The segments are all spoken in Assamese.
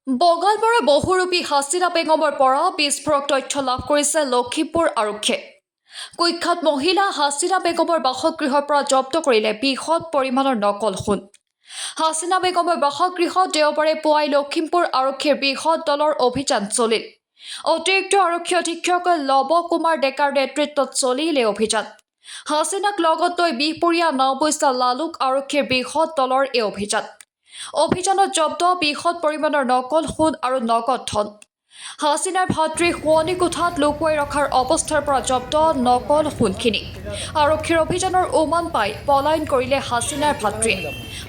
বগালমৰা বহুৰূপী হাছিনা বেগমৰ পৰা বিস্ফোৰক তথ্য লাভ কৰিছে লখিমপুৰ আৰক্ষীয়ে। কুখ্যাত মহিলা হাছিনা বেগমৰ বাসগৃহৰ পৰা জব্দ কৰিলে বৃহৎ পৰিমাণৰ নকল সোণ। হাছিনা বেগমৰ বাসগৃহত দেওবাৰে পুৱাই লখিমপুৰ আৰক্ষীৰ বৃহৎ দলৰ অভিযান চলিল। অতিৰিক্ত আৰক্ষী অধীক্ষক লৱ কুমাৰ ডেকাৰ নেতৃত্বত চলিল এই অভিযান। হাছিনাক লগত লৈ বিহপুৰীয়া নাওবৈচা লালুক আৰক্ষীৰ বৃহৎ দলৰ এই অভিযান। অভিযানত জব্দ বৃহৎ পৰিমাণৰ নকল সোণ আৰু নগদ ধন। হাছিনাৰ ভাতৃ শোৱনি কোঠাত লুকুৱাই ৰখাৰ অৱস্থাৰ পৰা জব্দ নকল সোণখিনি। আৰক্ষীৰ অভিযানৰ উমান পাই পলায়ন কৰিলে হাছিনাৰ ভাতৃয়ে।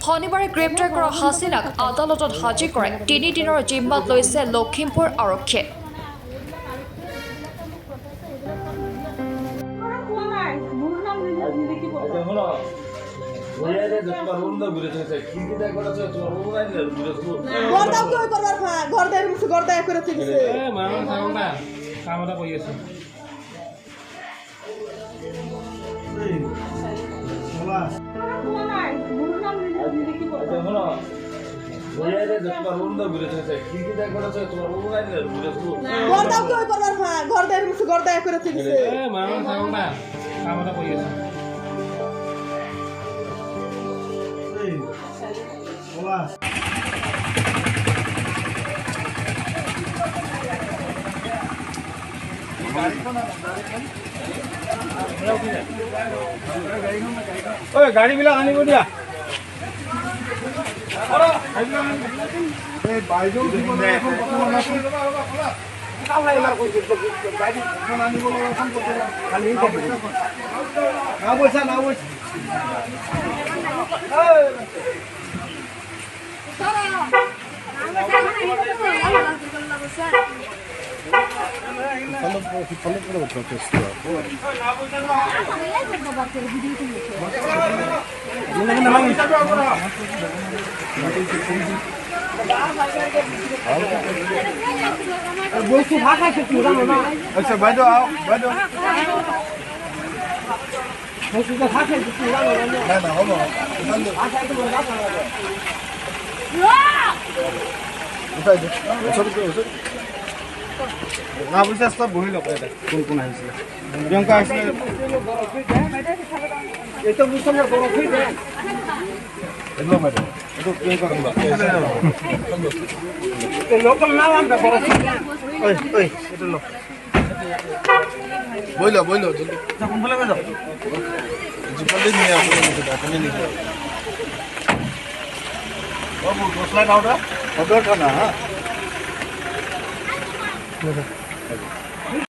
শনিবাৰে গ্ৰেপ্তাৰ কৰা হাছিনাক আদালতত হাজিৰ কৰাই 3 দিনৰ জিম্মাত লৈছে লখিমপুৰ আৰক্ষীয়ে। গাড়ী বিলাক আনিব দিয়া বাইদেউ বাইদেউ না পইচা সব বহি লওক কোন কোন আহিছিলে প্ৰিয়ংকা আহিছিলে এইটো বুঝছেন বৰফি দে এলো ম্যাডাম এইটো প্ৰিয়ংকা কোনবা এই লোকাল নাম আমরা বরফি ওই ওই এটা লো বইলো জলদি কোন বলে যাও জিপালে নিয়ে আপনি নিয়ে বাবু গোসলা দাওটা ওটা না হ্যাঁ